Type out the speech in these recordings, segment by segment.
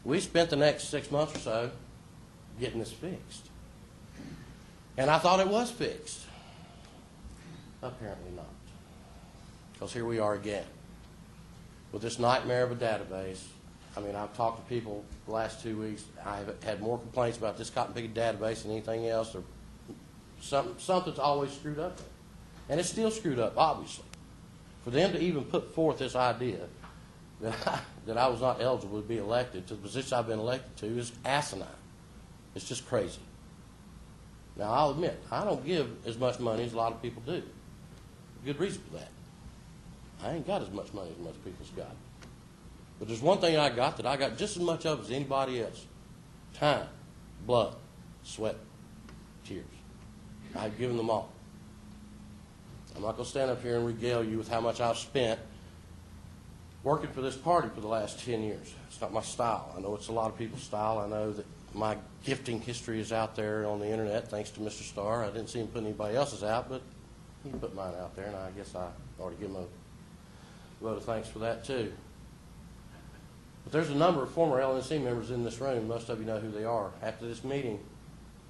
We spent the next 6 months or so getting this fixed. And I thought it was fixed. Apparently not. Because here we are again with this nightmare of a database. I mean, I've talked to people the last 2 weeks. I've had more complaints about this cotton picking database than anything else. Or something's always screwed up. And it's still screwed up, obviously. For them to even put forth this idea that I was not eligible to be elected to the position I've been elected to is asinine. It's just crazy. Now, I'll admit, I don't give as much money as a lot of people do. Good reason for that. I ain't got as much money as most people's got. But there's one thing I got that I got just as much of as anybody else. Time, blood, sweat, tears. I've given them all. I'm not going to stand up here and regale you with how much I've spent working for this party for the last 10 years. It's not my style. I know it's a lot of people's style. I know that my gifting history is out there on the internet thanks to Mr. Starr. I didn't see him putting anybody else's out, but he put mine out there, and I guess I ought to give him a vote of thanks for that too. But there's a number of former LNC members in this room. Most of you know who they are. After this meeting,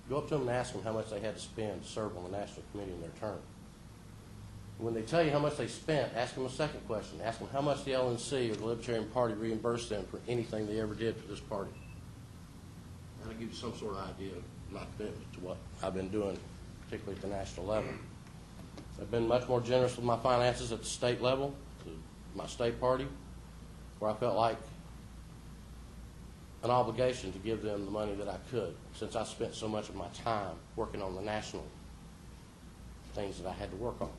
go up to them and ask them how much they had to spend to serve on the National Committee in their term. When they tell you how much they spent, ask them a second question. Ask them how much the LNC or the Libertarian Party reimbursed them for anything they ever did for this party. That'll give you some sort of idea of my commitment to what I've been doing, particularly at the national level. I've been much more generous with my finances at the state level, to my state party, where I felt like an obligation to give them the money that I could, since I spent so much of my time working on the national things that I had to work on.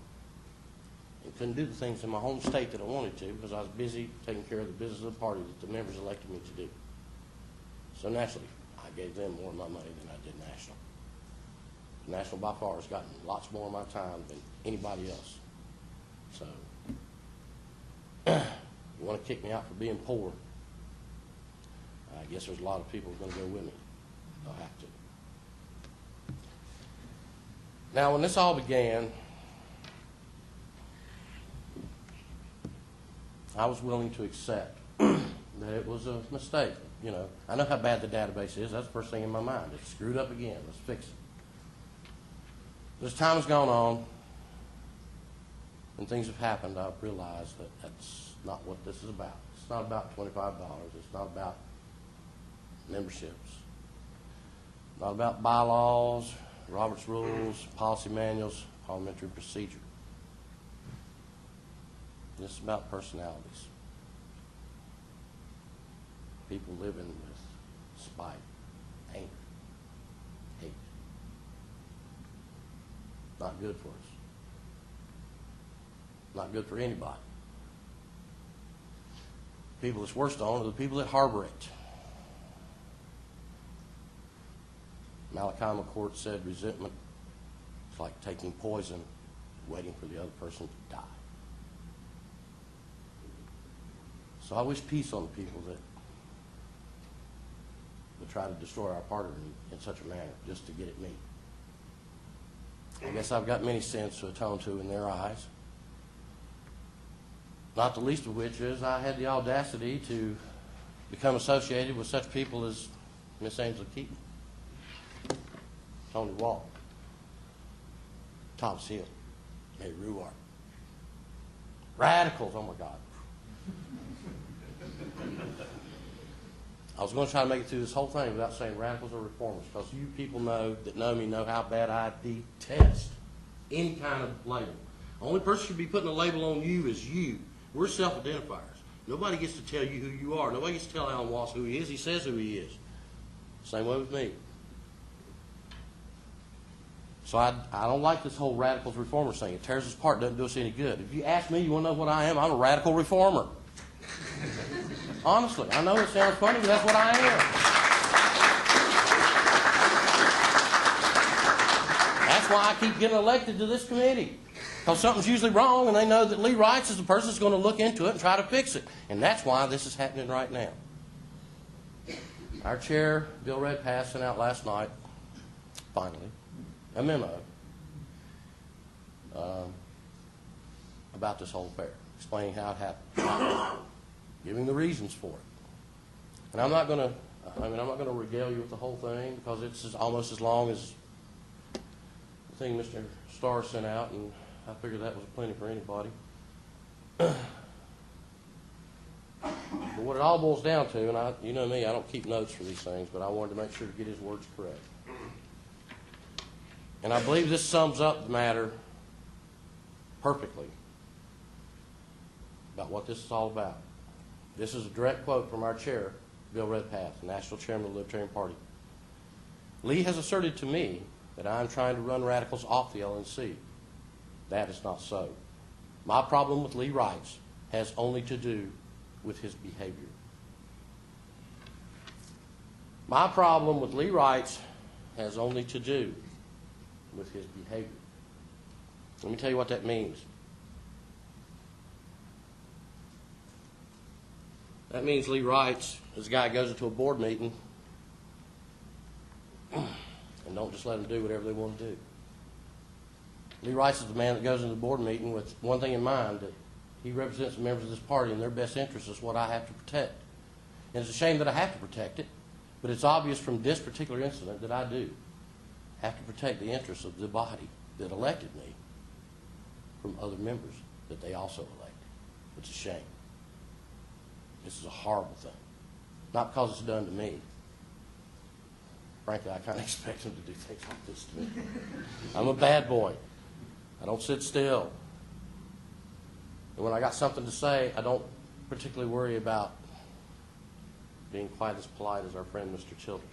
And couldn't do the things in my home state that I wanted to because I was busy taking care of the business of the party that the members elected me to do. So naturally, I gave them more of my money than I did national. National by far has gotten lots more of my time than anybody else. So, you want to kick me out for being poor? I guess there's a lot of people who are going to go with me. They'll have to. Now, when this all began, I was willing to accept that it was a mistake. You know, I know how bad the database is. That's the first thing in my mind. It's screwed up again. Let's fix it. As time has gone on and things have happened, I've realized that that's not what this is about. It's not about $25. It's not about memberships. Not about bylaws, Robert's rules, policy manuals, parliamentary procedure. This is about personalities. People living with spite, anger, hate. Not good for us. Not good for anybody. People it's worst on are the people that harbor it. Malachi McCourt said resentment is like taking poison, waiting for the other person to die. So I wish peace on the people that would try to destroy our party in such a manner just to get at me. I guess I've got many sins to atone to in their eyes. Not the least of which is I had the audacity to become associated with such people as Miss Angela Keaton, Tony Wall, Thomas Hill, Mary Ruart. Radicals, oh my God. I was going to try to make it through this whole thing without saying radicals or reformers, because you people that know me know how bad I detest any kind of label. The only person who should be putting a label on you is you. We're self-identifiers. Nobody gets to tell you who you are. Nobody gets to tell Alan Watts who he is. He says who he is. Same way with me. So I don't like this whole radicals reformers thing. It tears us apart. Doesn't do us any good. If you ask me, you want to know what I am? I'm a radical reformer. Honestly, I know it sounds funny, but that's what I am. That's why I keep getting elected to this committee. Because something's usually wrong, and they know that Lee Wrights is the person that's going to look into it and try to fix it. And that's why this is happening right now. Our chair, Bill Redpath, sent out last night, finally, a memo about this whole affair, explaining how it happened, giving the reasons for it. And I'm not going to regale you with the whole thing because it's almost as long as the thing Mr. Starr sent out, and I figured that was plenty for anybody. But what it all boils down to, and you know me, I don't keep notes for these things, but I wanted to make sure to get his words correct. And I believe this sums up the matter perfectly about what this is all about. This is a direct quote from our chair, Bill Redpath, National Chairman of the Libertarian Party. Lee has asserted to me that I am trying to run radicals off the LNC. That is not so. My problem with Lee Wrights has only to do with his behavior. My problem with Lee Wrights has only to do with his behavior. Let me tell you what that means. That means Lee Wrights is a guy who goes into a board meeting and don't just let them do whatever they want to do. Lee Wrights is the man that goes into the board meeting with one thing in mind, that he represents the members of this party and their best interest is what I have to protect. And it's a shame that I have to protect it, but it's obvious from this particular incident that I do have to protect the interests of the body that elected me from other members that they also elected. It's a shame. This is a horrible thing. Not because it's done to me. Frankly, I kind of expect them to do things like this to me. I'm a bad boy. I don't sit still. And when I got something to say, I don't particularly worry about being quite as polite as our friend Mr. Childers.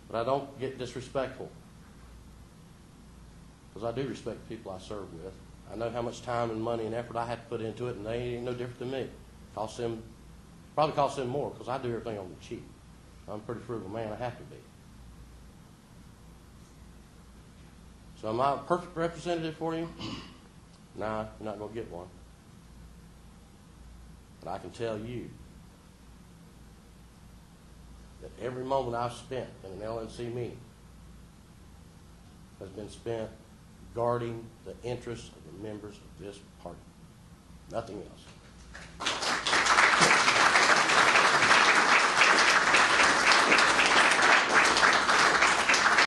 But I don't get disrespectful, because I do respect the people I serve with. I know how much time and money and effort I have to put into it, and they ain't no different than me. Probably costs them more, because I do everything on the cheap. I'm a pretty frugal man. I have to be. So am I a perfect representative for you? Nah, you're not going to get one. But I can tell you that every moment I've spent in an LNC meeting has been spent guarding the interests of the members of this party. Nothing else.